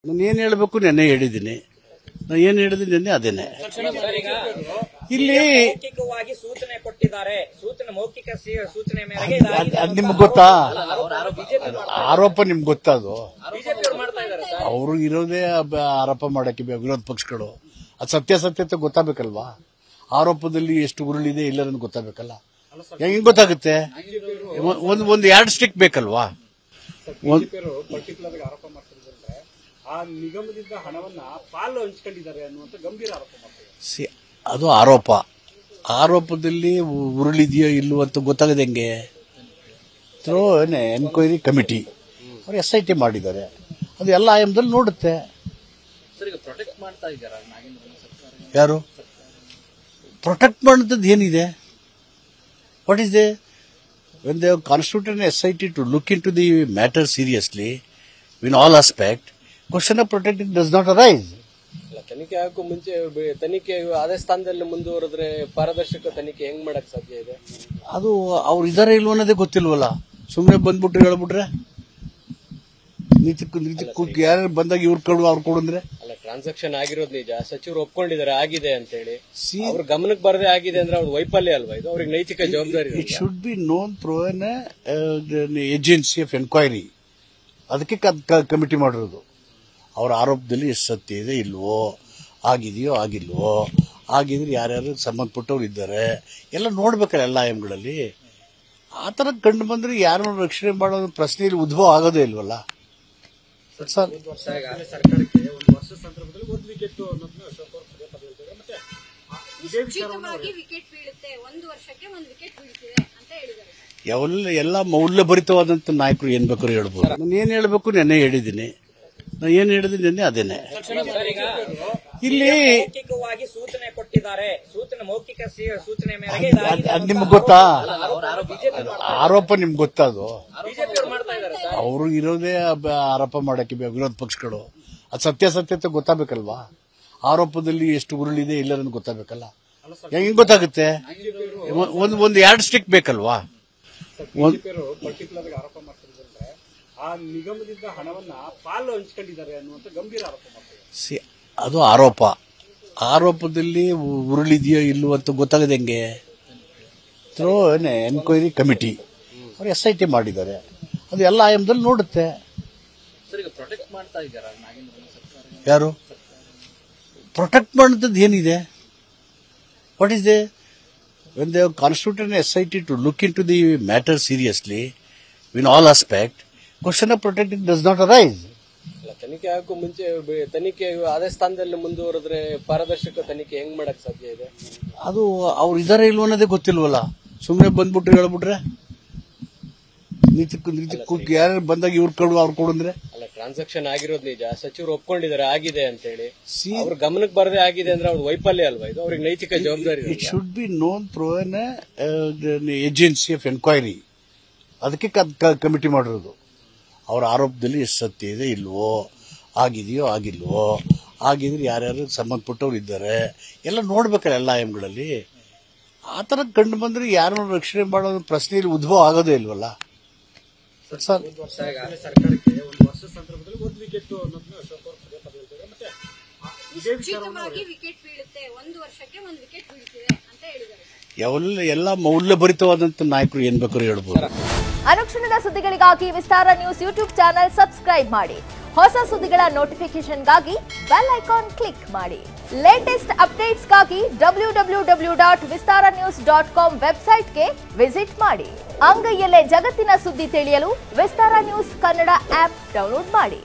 ನಾನು ಏನು ಹೇಳಬೇಕು ನೆನ್ನೆ ಹೇಳಿದ್ದೀನಿ. ನಾನು ಏನು ಹೇಳಿದ್ದೀನಿ ನೆನ್ನೆ ಅದೇನೆ. ಇಲ್ಲಿ ಮೌಖಿಕವಾಗಿ ಸೂಚನೆ ಕೊಟ್ಟಿದ್ದಾರೆ. ಮೌಖಿಕ ಸೂಚನೆ ಮೇರೆಗೆ ಅದು ನಿಮ್ಗೆ ಗೊತ್ತಾ? ಆರೋಪ ನಿಮ್ಗೆ ಗೊತ್ತಾ? ಅದು ಅವರು ಇರೋದೇ ಆರೋಪ ಮಾಡಕ್ಕೆ ವಿರೋಧ ಪಕ್ಷಗಳು. ಅದು ಸತ್ಯಾಸತ್ಯತೆ ಗೊತ್ತಾಗಬೇಕಲ್ವಾ? ಆರೋಪದಲ್ಲಿ ಎಷ್ಟು ಉರುಳಿದೆ ಇಲ್ಲ ಅಂತ ಗೊತ್ತಾಗಬೇಕಲ್ಲ. ಹೆಂಗ್ ಗೊತ್ತಾಗುತ್ತೆ? ಒಂದು ಎರಡು ಸ್ಟಿಕ್ ಬೇಕಲ್ವಾ? ಪರ್ಟಿಕ್ಯುಲರ್ ಆರೋಪ ಮಾಡ್ತಿದ್ರೆ ಆ ನಿಗಮದಿಂದ ಹಣವನ್ನ ಪಾಲು ಹಂಚ್ಕೊಂಡಿದ್ದಾರೆ ಅನ್ನುವಂತ ಗಂಭೀರ ಆರೋಪ ಮಾಡ್ತಾರೆ. ಅದು ಆರೋಪ. ಆರೋಪದಲ್ಲಿ ಉರುಳಿದೆಯೋ ಇಲ್ಲವೋ ಅಂತ ಗೊತ್ತಾಗದೆ ಹೆಂಗೆ? ಎನ್ಕ್ವೈರಿ ಕಮಿಟಿ ಅವರು SIT ಮಾಡಿದ್ದಾರೆ. ಅದು ಎಲ್ಲ ಆಯಾಮದಲ್ಲಿ ನೋಡುತ್ತೆ. ಯಾರು ಪ್ರೊಟೆಕ್ಟ್ ಮಾಡೋದು ಏನಿದೆ? What is they when they have constituted SIT to look into the matter seriously in all aspect, question of protecting does not arise. ತನಿಖೆ ಆಗಕ್ಕೂ ಮುಂಚೆ ತನಿಖೆ ಅದೇ ಸ್ಥಾನದಲ್ಲಿ ಮುಂದುವರೆದ್ರೆ ಪಾರದರ್ಶಕ ತನಿಖೆ ಹೆಂಗ್ ಮಾಡಕ್ ಸಾಧ್ಯ ಇದೆ? ಅದು ಅವ್ರು ಇದಾರೆ ಇಲ್ವ ಅನ್ನೋದೇ ಗೊತ್ತಿಲ್ವಲ್ಲ. ಸುಮ್ಮನೆ ಬಂದ್ಬಿಟ್ರೆ ಹೇಳ್ಬಿಟ್ರೆ ಯಾರು ಬಂದಾಗ ಇವ್ರು ಕೊಡು ಅವ್ರು ಕೊಡು ಅಂದ್ರೆ ಅಲ್ಲ, ಟ್ರಾನ್ಸಾಕ್ಷನ್ ಆಗಿರೋದು ನಿಜ, ಸಚಿವರು ಒಪ್ಕೊಂಡಿದ್ದಾರೆ ಆಗಿದೆ ಅಂತ ಹೇಳಿ. ಅವ್ರ ಗಮನಕ್ಕೆ ಬರದೇ ಆಗಿದೆ ಅಂದ್ರೆ ಅವ್ರ ವೈಫಲ್ಯ ಅಲ್ವಾ ಇದು? ಅವ್ರಿಗೆ ನೈತಿಕ ಜವಾಬ್ದಾರಿ. It should be known through N agency of enquiry. ಅದಕ್ಕೆ ಕಮಿಟಿ ಮಾಡಿರೋದು. ಅವರ ಆರೋಪದಲ್ಲಿ ಎಷ್ಟು ಸತ್ಯ ಇದೆ ಇಲ್ವೋ, ಆಗಿದೆಯೋ ಆಗಿಲ್ವೋ, ಆಗಿದ್ರೆ ಯಾರ್ಯಾರು ಸಂಬಂಧಪಟ್ಟವ್ರು ಇದ್ದಾರೆ ಎಲ್ಲ ನೋಡ್ಬೇಕಲ್ಲ ಎಲ್ಲ ಆಯಾಮಗಳಲ್ಲಿ. ಆ ಥರ ಕಂಡು ಬಂದ್ರೆ ಯಾರನ್ನ ರಕ್ಷಣೆ ಮಾಡೋದು ಪ್ರಶ್ನೆಯಲ್ಲಿ ಉದ್ಭವ ಆಗೋದೇ ಇಲ್ವಲ್ಲ. ಸರ್ಕಾರಕ್ಕೆ ಒಂದು ವರ್ಷ ಸಂದರ್ಭದಲ್ಲಿ ಒಂದು ವಿಕೆಟ್ ಅನ್ನೋದನ್ನ ಅಶೋಕ್ ಅವರು ಪದೇ ಪದೇ ಹೇಳ್ತಾರೆ. ಮತ್ತೆ ಇದೇ ವಿಚಾರವಾಗಿ ವಿಕೆಟ್ ಬೀಳುತ್ತೆ, ಒಂದು ವರ್ಷಕ್ಕೆ ಒಂದು ವಿಕೆಟ್ ಬೀಳ್ತಿದೆ ಅಂತ ಹೇಳಿದ್ದಾರೆ. ಎಲ್ಲ ಮೌಲ್ಯಭರಿತವಾದಂತ ನಾಯಕರು ಏನ್ ಬೇಕಾದ್ರೂ ಹೇಳ್ಬೋದು. ನಾನು ಏನ್ ಹೇಳ್ಬೇಕು ನೆನ್ನೆ ಹೇಳಿದ್ದೀನಿ. ನಾನು ಏನ್ ಹೇಳಿದ್ದೀನಿ ನೆನ್ನೆ ಅದೇನೆ. ಇಲ್ಲಿ ಮೌಖಿಕವಾಗಿ ಸೂಚನೆ ಕೊಟ್ಟಿದ್ದಾರೆ. ಮೌಖಿಕ ಸೂಚನೆ ಮೇರೆಗೆ ಅದು ನಿಮ್ಗೆ ಗೊತ್ತಾ? ಆರೋಪ ನಿಮ್ಗೆ ಗೊತ್ತಾ? ಅದು ಅವರು ಇರೋದೇ ಆರೋಪ ಮಾಡಕ್ಕೆ ವಿರೋಧ ಪಕ್ಷಗಳು. ಅದು ಸತ್ಯಾಸತ್ಯತೆ ಗೊತ್ತಾಗಬೇಕಲ್ವಾ? ಆರೋಪದಲ್ಲಿ ಎಷ್ಟು ಉರುಳಿದೆ ಇಲ್ಲ ಅಂತ ಗೊತ್ತಾಗಬೇಕಲ್ಲ. ಹೆಂಗ್ ಗೊತ್ತಾಗುತ್ತೆ? ಒಂದು ಎರಡು ಸ್ಟಿಕ್ ಬೇಕಲ್ವಾ? ಪರ್ಟಿಕ್ಯುಲರ್ ಆರೋಪ ಮಾಡ್ತಿದ್ರೆ ಆ ನಿಗಮದಿಂದ ಹಣವನ್ನ ಪಾಲು ಹಂಚ್ಕೊಂಡಿದ್ದಾರೆ ಅನ್ನುವಂತ ಗಂಭೀರ ಆರೋಪ ಮಾಡ್ತಾರೆ. ಅದು ಆರೋಪ. ಆರೋಪದಲ್ಲಿ ಉರುಳಿದೆಯೋ ಇಲ್ಲವೋ ಅಂತ ಗೊತ್ತಾಗದೆ ಹೆಂಗೆ? ಎನ್ಕ್ವೈರಿ ಕಮಿಟಿ ಅವರು SIT ಮಾಡಿದ್ದಾರೆ. ಅದು ಎಲ್ಲ ಆಯಾಮದಲ್ಲಿ ನೋಡುತ್ತೆ. ಯಾರು ಪ್ರೊಟೆಕ್ಟ್ ಮಾಡೋದು ಏನಿದೆ? What is they when they have constituted SIT to look into the matter seriously in all aspect, question of protecting does not arise. ತನಿಖೆ ಆಗಕ್ಕೂ ಮುಂಚೆ ತನಿಖೆ ಅದೇ ಸ್ಥಾನದಲ್ಲಿ ಮುಂದುವರೆದ್ರೆ ಪಾರದರ್ಶಕ ತನಿಖೆ ಹೆಂಗ್ ಮಾಡಕ್ ಸಾಧ್ಯ ಇದೆ? ಅದು ಅವ್ರು ಇದಾರೆ ಇಲ್ವ ಅನ್ನೋದೇ ಗೊತ್ತಿಲ್ವಲ್ಲ. ಸುಮ್ಮನೆ ಬಂದ್ಬಿಟ್ರೆ ಹೇಳ್ಬಿಟ್ರೆ ಯಾರು ಬಂದಾಗ ಇವ್ರು ಕೊಡು ಅವ್ರು ಕೊಡು ಅಂದ್ರೆ ಅಲ್ಲ, ಟ್ರಾನ್ಸಾಕ್ಷನ್ ಆಗಿರೋದು ನಿಜ, ಸಚಿವರು ಒಪ್ಕೊಂಡಿದ್ದಾರೆ ಆಗಿದೆ ಅಂತ ಹೇಳಿ. ಅವ್ರ ಗಮನಕ್ಕೆ ಬರದೇ ಆಗಿದೆ ಅಂದ್ರೆ ಅವ್ರ ವೈಫಲ್ಯ ಅಲ್ವಾ ಇದು? ಅವ್ರಿಗೆ ನೈತಿಕ ಜವಾಬ್ದಾರಿ. It should be known through N agency of enquiry. ಅದಕ್ಕೆ ಕಮಿಟಿ ಮಾಡಿರೋದು. ಅವರ ಆರೋಪದಲ್ಲಿ ಎಷ್ಟು ಸತ್ಯ ಇದೆ ಇಲ್ವೋ, ಆಗಿದೆಯೋ ಆಗಿಲ್ವೋ, ಆಗಿದ್ರೆ ಯಾರ್ಯಾರು ಸಂಬಂಧಪಟ್ಟವ್ರು ಇದ್ದಾರೆ ಎಲ್ಲ ನೋಡ್ಬೇಕಲ್ಲ ಎಲ್ಲ ಆಯಾಮಗಳಲ್ಲಿ. ಆ ಥರ ಕಂಡು ಬಂದ್ರೆ ಯಾರನ್ನ ರಕ್ಷಣೆ ಮಾಡೋದು ಪ್ರಶ್ನೆಯಲ್ಲಿ ಉದ್ಭವ ಆಗೋದೇ ಇಲ್ವಲ್ಲ. ಸರ್ಕಾರಕ್ಕೆ ಒಂದು ವರ್ಷ ಸಂದರ್ಭದಲ್ಲಿ ಒಂದು ವಿಕೆಟ್ ಅನ್ನೋದನ್ನ ಅಶೋಕ್ ಅವರು ಪದೇ ಪದೇ ಹೇಳ್ತಾರೆ. ಮತ್ತೆ ಇದೇ ವಿಚಾರವಾಗಿ ವಿಕೆಟ್ ಬೀಳುತ್ತೆ, ಒಂದು ವರ್ಷಕ್ಕೆ ಒಂದು ವಿಕೆಟ್ ಬೀಳ್ತಿದೆ ಅಂತ ಹೇಳಿದ್ದಾರೆ. ಎಲ್ಲ ಮೌಲ್ಯಭರಿತವಾದಂತ ನಾಯಕರು ಏನ್ ಬೇಕಾದ್ರೂ ಹೇಳ್ಬೋದು. ಅನುಕ್ಷಣದ ಸುದ್ದಿಗಳಿಗಾಗಿ ವಿಸ್ತಾರ ನ್ಯೂಸ್ ಯೂಟ್ಯೂಬ್ ಚಾನೆಲ್ ಸಬ್ಸ್ಕ್ರೈಬ್ ಮಾಡಿ. ಹೊಸ ಸುದ್ದಿಗಳ ನೋಟಿಫಿಕೇಶನ್ಗಾಗಿ ಬೆಲ್ ಐಕಾನ್ ಕ್ಲಿಕ್ ಮಾಡಿ. ಲೇಟೆಸ್ಟ್ ಅಪ್ಡೇಟ್ಸ್ಗಾಗಿ www.vistaranews.com ವೆಬ್ಸೈಟ್ಗೆ ವಿಸಿಟ್ ಮಾಡಿ. ಅಂಗೈಯಲ್ಲೇ ಜಗತ್ತಿನ ಸುದ್ದಿ ತಿಳಿಯಲು ವಿಸ್ತಾರ ನ್ಯೂಸ್ ಕನ್ನಡ ಆಪ್ ಡೌನ್ಲೋಡ್ ಮಾಡಿ.